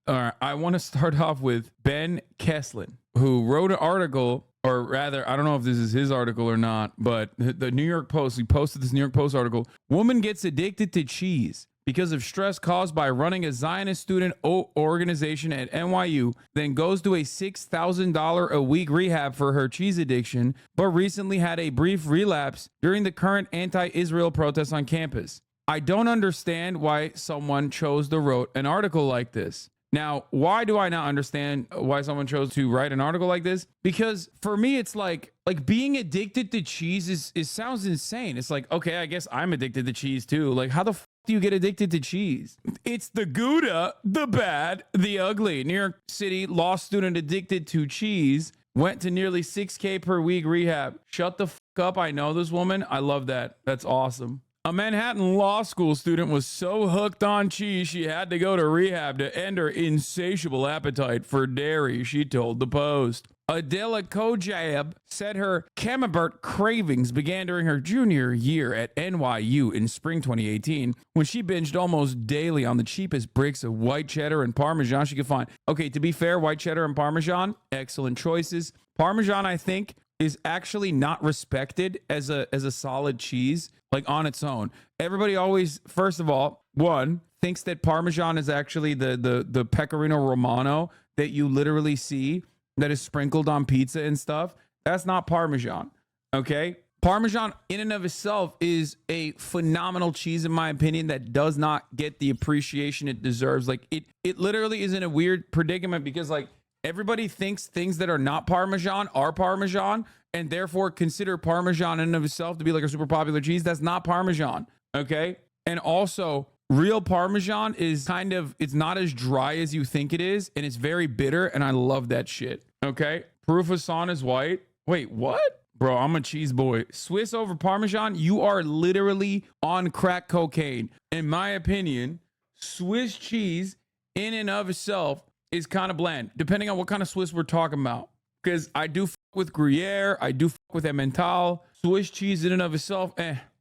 All right, I want to start off with Ben Kesslin, who wrote an article, or rather, I don't know if this is his article or not, but the New York Post, he posted this New York Post article. Woman gets addicted to cheese because of stress caused by running a Zionist student organization at NYU, then goes to a $6,000 a week rehab for her cheese addiction, but recently had a brief relapse during the current anti-Israel protests on campus. I don't understand why someone chose to write an article like this. Now, why do I not understand why someone chose to write an article like this? Because for me, it's like being addicted to cheese is sounds insane. It's like, okay, I guess I'm addicted to cheese too. Like, how the do you get addicted to cheese? It's the Gouda, the bad, the ugly. New York City law student addicted to cheese went to nearly $6,000 per week rehab. Shut the fuck up. I know this woman. I love that. That's awesome. A Manhattan law school student was so hooked on cheese, she had to go to rehab to end her insatiable appetite for dairy, she told the Post. Adela Kojab said her camembert cravings began during her junior year at NYU in spring 2018, when she binged almost daily on the cheapest bricks of white cheddar and Parmesan she could find. Okay, to be fair, white cheddar and Parmesan, excellent choices. Parmesan, I think, is actually not respected as a solid cheese, like on its own. Everybody always, first of all, one, thinks that Parmesan is actually the Pecorino Romano that you literally see that is sprinkled on pizza and stuff. That's not Parmesan, okay? Parmesan in and of itself is a phenomenal cheese, in my opinion, that does not get the appreciation it deserves. Like, it literally is in a weird predicament because, like, everybody thinks things that are not Parmesan are Parmesan, and therefore consider Parmesan in and of itself to be like a super popular cheese. That's not Parmesan, okay? And also, real Parmesan is kind of, it's not as dry as you think it is, and it's very bitter, and I love that shit, okay? Proof Hassan is white. Wait, what? Bro, I'm a cheese boy. Swiss over Parmesan, you are literally on crack cocaine. In my opinion, Swiss cheese in and of itself is kind of bland, depending on what kind of Swiss we're talking about. Because I do fuck with Gruyere, I do fuck with Emmental. Swiss cheese in and of itself,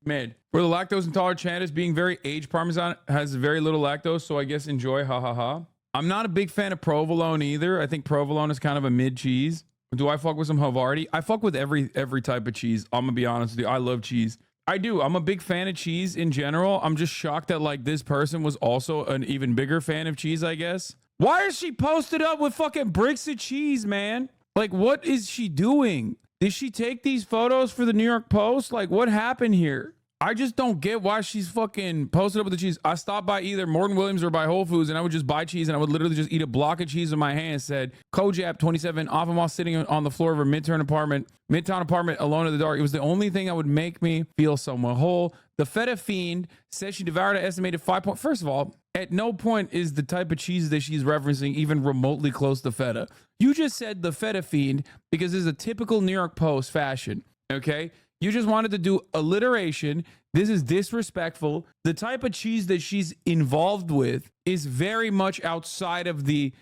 mid. For the lactose intolerant channels, being very aged Parmesan has very little lactose, so I guess enjoy, ha ha ha. I'm not a big fan of provolone either. I think provolone is kind of a mid cheese. Do I fuck with some Havarti? I fuck with every type of cheese. I'm gonna be honest with you. I love cheese. I do. I'm a big fan of cheese in general. I'm just shocked that like this person was also an even bigger fan of cheese, I guess. Why is she posted up with fucking bricks of cheese, man? Like, what is she doing? Did she take these photos for the New York Post? Like, what happened here? I just don't get why she's fucking posted up with the cheese. I stopped by either Morgan Williams or by Whole Foods, and I would just buy cheese, and I would literally just eat a block of cheese in my hand. Said Kojap 27, often while sitting on the floor of her midtown apartment alone in the dark. It was the only thing that would make me feel somewhat whole. The feta fiend says she devoured an estimated 5 point. First of all, at no point is the type of cheese that she's referencing even remotely close to feta. You just said the feta fiend because this is a typical New York Post fashion, okay? You just wanted to do alliteration. This is disrespectful. The type of cheese that she's involved with is very much outside of the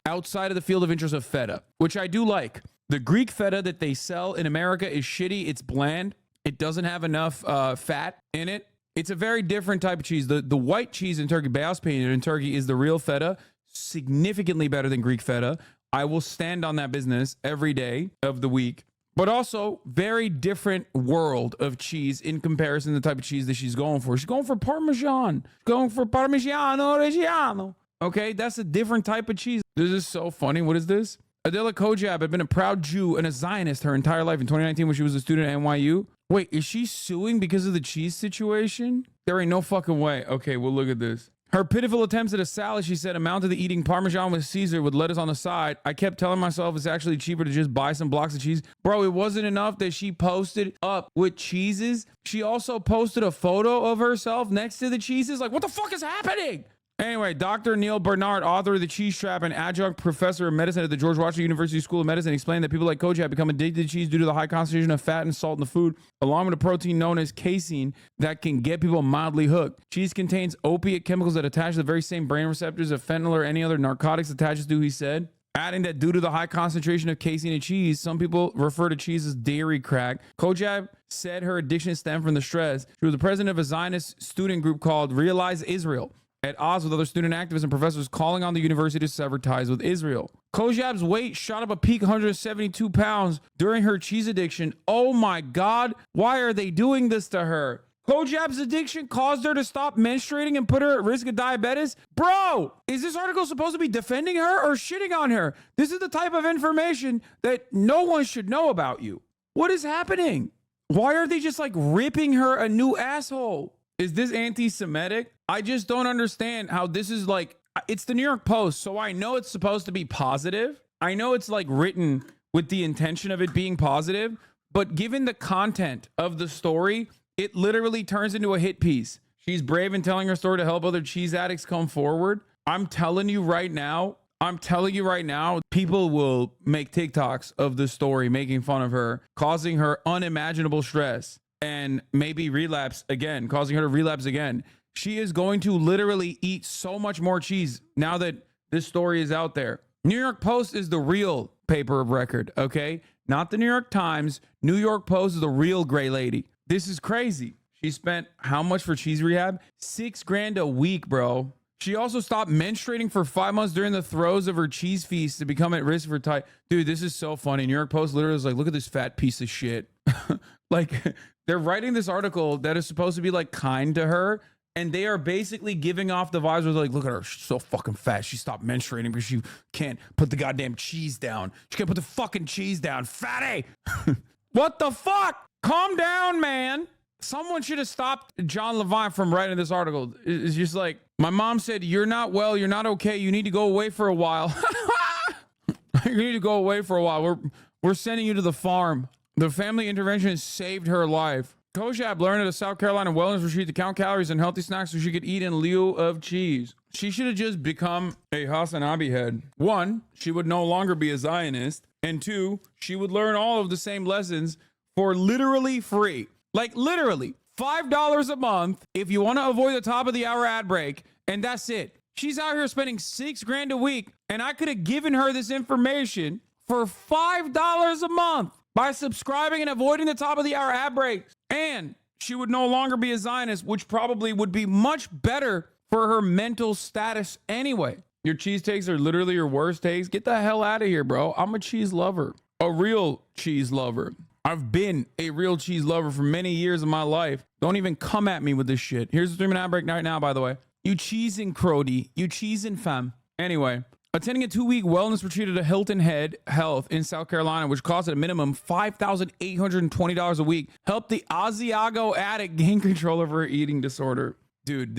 field of interest of feta, which I do like. The Greek feta that they sell in America is shitty. It's bland. It doesn't have enough fat in it. It's a very different type of cheese. The white cheese in Turkey, beyaz peynir in Turkey, is the real feta. Significantly better than Greek feta. I will stand on that business every day of the week. But also, very different world of cheese in comparison to the type of cheese that she's going for. She's going for Parmesan. She's going for Parmigiano Reggiano. Okay, that's a different type of cheese. This is so funny. What is this? Adela Kojab had been a proud Jew and a Zionist her entire life. In 2019, when she was a student at NYU. Wait, is she suing because of the cheese situation? There ain't no fucking way. Okay, well, look at this. Her pitiful attempts at a salad, she said, amounted to eating Parmesan with Caesar with lettuce on the side. I kept telling myself it's actually cheaper to just buy some blocks of cheese. Bro, it wasn't enough that she posted up with cheeses. She also posted a photo of herself next to the cheeses. Like, what the fuck is happening? Anyway, Dr. Neil Bernard, author of The Cheese Trap and adjunct professor of medicine at the George Washington University School of Medicine, explained that people like Kojak become addicted to cheese due to the high concentration of fat and salt in the food, along with a protein known as casein that can get people mildly hooked. Cheese contains opiate chemicals that attach to the very same brain receptors of fentanyl or any other narcotics attaches to, he said. Adding that due to the high concentration of casein in cheese, some people refer to cheese as dairy crack. Kojak said her addiction stemmed from the stress. She was the president of a Zionist student group called Realize Israel, at odds with other student activists and professors, calling on the university to sever ties with Israel. Kojab's weight shot up a peak 172 pounds during her cheese addiction. Oh my God, why are they doing this to her? Kojab's addiction caused her to stop menstruating and put her at risk of diabetes? Bro, is this article supposed to be defending her or shitting on her? This is the type of information that no one should know about you. What is happening? Why are they just like ripping her a new asshole? Is this anti-Semitic? I just don't understand how this is like, it's the New York Post, so I know it's supposed to be positive. I know it's like written with the intention of it being positive, but given the content of the story, it literally turns into a hit piece. She's brave in telling her story to help other cheese addicts come forward. I'm telling you right now, people will make TikToks of the story, making fun of her, causing her unimaginable stress, and maybe relapse again, causing her to relapse again. She is going to literally eat so much more cheese now that this story is out there. New York Post is the real paper of record, okay? Not the New York Times. New York Post is the real gray lady. This is crazy. She spent how much for cheese rehab? $6,000 a week, bro. She also stopped menstruating for 5 months during the throes of her cheese feast to become at risk for type. Dude, this is so funny. New York Post literally was like, look at this fat piece of shit. Like, they're writing this article that is supposed to be like kind to her, and they are basically giving off the vibes where they're like, look at her, she's so fucking fat. She stopped menstruating because she can't put the goddamn cheese down. She can't put the fucking cheese down. Fatty! What the fuck? Calm down, man. Someone should have stopped John Levine from writing this article. It's just like, my mom said, you're not well, you're not okay, you need to go away for a while. You need to go away for a while. We're sending you to the farm. The family intervention saved her life. Kojab learned at a South Carolina wellness retreat to count calories and healthy snacks so she could eat in lieu of cheese. She should have just become a HasanAbi head. 1, she would no longer be a Zionist. And 2, she would learn all of the same lessons for literally free. Like literally $5 a month if you want to avoid the top of the hour ad break, and that's it. She's out here spending $6,000 a week, and I could have given her this information for $5 a month by subscribing and avoiding the top of the hour ad breaks. And she would no longer be a Zionist, which probably would be much better for her mental status anyway. Your cheese takes are literally your worst takes. Get the hell out of here, bro. I'm a cheese lover, a real cheese lover. I've been a real cheese lover for many years of my life. Don't even come at me with this shit. Here's the 3-minute ad break right now, by the way. You cheesing crody. You cheesing fam. Anyway, attending a 2-week wellness retreat at Hilton Head Health in South Carolina, which costs at a minimum $5,820 a week, helped the Asiago addict gain control of her eating disorder. Dude,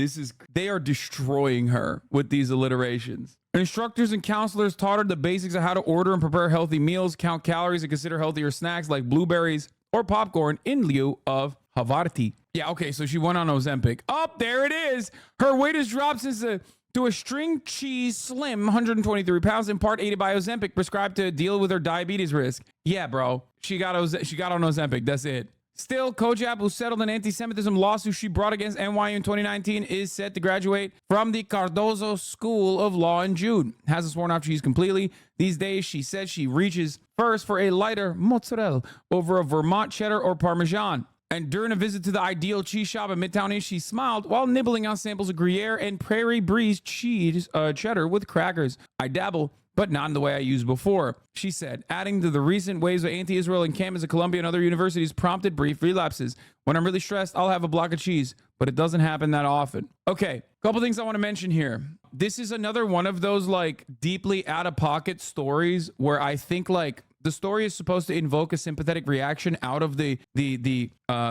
they are destroying her with these alliterations. Instructors and counselors taught her the basics of how to order and prepare healthy meals, count calories, and consider healthier snacks like blueberries or popcorn in lieu of Havarti. Yeah, okay, so she went on Ozempic. Oh, there it is. Her weight has dropped to a string cheese slim 123 pounds, in part aided by Ozempic, prescribed to deal with her diabetes risk. Yeah, bro. She got on Ozempic. That's it. Still, Kojab, who settled an anti-Semitism lawsuit she brought against NYU in 2019, is set to graduate from the Cardozo School of Law in June. Hasn't sworn off cheese completely. These days, she says she reaches first for a lighter mozzarella over a Vermont cheddar or Parmesan. And during a visit to the Ideal Cheese Shop in Midtown East, she smiled while nibbling on samples of Gruyere and Prairie Breeze cheese cheddar with crackers. I dabble, but not in the way I used before, she said, adding to the recent waves of anti-Israel encampments at Columbia and other universities prompted brief relapses. When I'm really stressed, I'll have a block of cheese, but it doesn't happen that often. Okay, couple things I want to mention here. This is another one of those like deeply out-of-pocket stories where I think like the story is supposed to invoke a sympathetic reaction out of the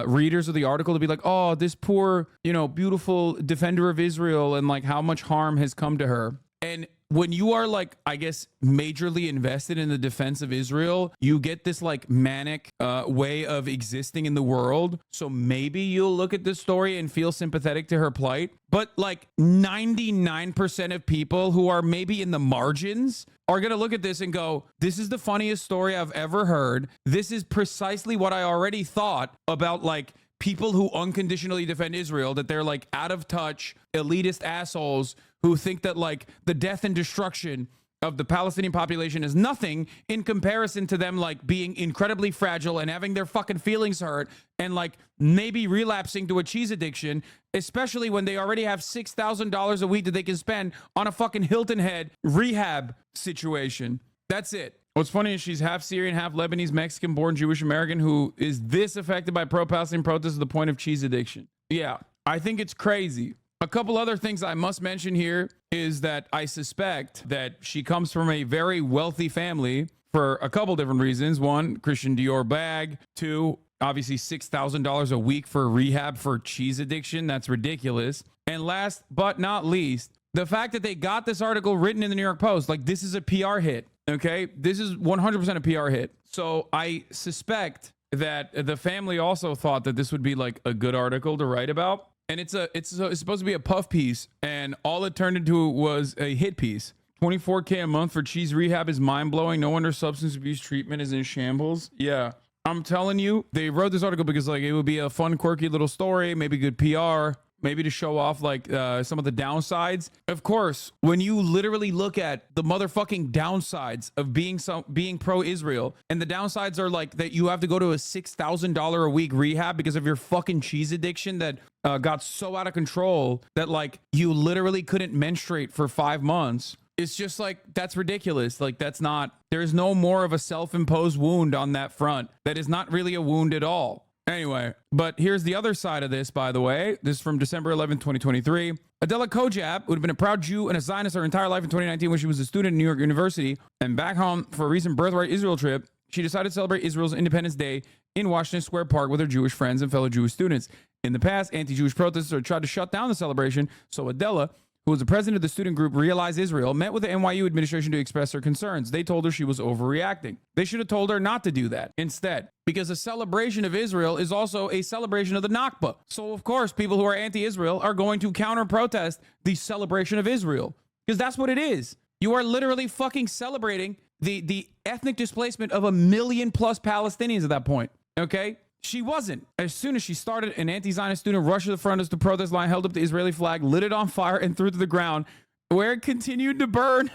readers of the article to be like, oh, this poor, beautiful defender of Israel and like how much harm has come to her. And when you are like, I guess, majorly invested in the defense of Israel, you get this like manic way of existing in the world. So maybe you'll look at this story and feel sympathetic to her plight. But like 99% of people who are maybe in the margins are going to look at this and go, this is the funniest story I've ever heard. This is precisely what I already thought about like people who unconditionally defend Israel, that they're like out of touch, elitist assholes who think that like the death and destruction of the Palestinian population is nothing in comparison to them like being incredibly fragile and having their fucking feelings hurt and like maybe relapsing to a cheese addiction, especially when they already have $6,000 a week that they can spend on a fucking Hilton Head rehab situation. That's it. What's funny is she's half Syrian, half Lebanese, Mexican-born Jewish American who is this affected by pro-Palestinian protests to the point of cheese addiction. Yeah, I think it's crazy. A couple other things I must mention here is that I suspect that she comes from a very wealthy family for a couple different reasons. One, Christian Dior bag. Two, obviously $6,000 a week for rehab for cheese addiction. That's ridiculous. And last but not least, the fact that they got this article written in the New York Post, like this is a PR hit, okay? This is 100% a PR hit. So I suspect that the family also thought that this would be like a good article to write about. And it's supposed to be a puff piece, and all it turned into was a hit piece. $24K a month for cheese rehab is mind-blowing. No wonder substance abuse treatment is in shambles. Yeah, I'm telling you, they wrote this article because like it would be a fun, quirky little story, maybe good PR, maybe to show off like some of the downsides. Of course, when you literally look at the motherfucking downsides of being pro-Israel, and the downsides are like that you have to go to a $6,000 a week rehab because of your fucking cheese addiction that got so out of control that like you literally couldn't menstruate for 5 months. It's just like, that's ridiculous. Like that's not, there's no more of a self-imposed wound on that front. That is not really a wound at all. Anyway, but here's the other side of this, by the way. This is from December 11th, 2023. Adela Kojab, who had been a proud Jew and a Zionist her entire life in 2019 when she was a student at New York University and back home for a recent Birthright Israel trip, she decided to celebrate Israel's Independence Day in Washington Square Park with her Jewish friends and fellow Jewish students. In the past, anti-Jewish protesters tried to shut down the celebration, so Adela, who was the president of the student group Realize Israel, met with the NYU administration to express her concerns. They told her she was overreacting. They should have told her not to do that instead, because a celebration of Israel is also a celebration of the Nakba. So, of course, people who are anti-Israel are going to counter-protest the celebration of Israel, because that's what it is. You are literally fucking celebrating the ethnic displacement of 1 million plus Palestinians at that point, okay? She wasn't. As soon as she started, an anti-Zionist student rushed to the front of the protest line, held up the Israeli flag, lit it on fire, and threw it to the ground, where it continued to burn.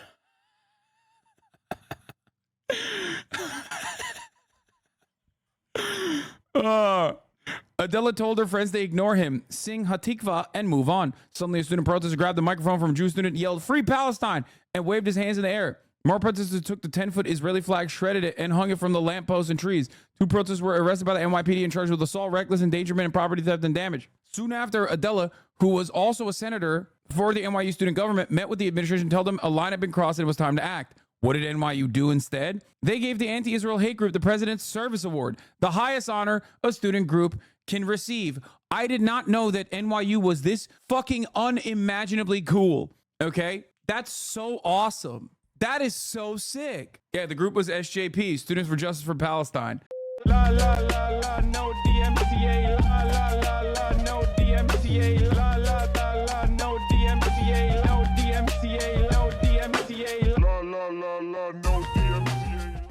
Adela told her friends they ignore him, sing Hatikva, and move on. Suddenly, a student protester grabbed the microphone from a Jewish student, yelled, "Free Palestine!" and waved his hands in the air. More protesters took the 10-foot Israeli flag, shredded it, and hung it from the lampposts and trees. 2 protesters were arrested by the NYPD and charged with assault, reckless endangerment, and property theft and damage. Soon after, Adela, who was also a senator for the NYU student government, met with the administration, told them a line had been crossed and it was time to act. What did NYU do instead? They gave the anti-Israel hate group the President's Service Award, the highest honor a student group can receive. I did not know that NYU was this fucking unimaginably cool. Okay? That's so awesome. That is so sick. Yeah, the group was SJP, Students for Justice for Palestine. La, la, la, la, no DMCA, la, la, la, la, no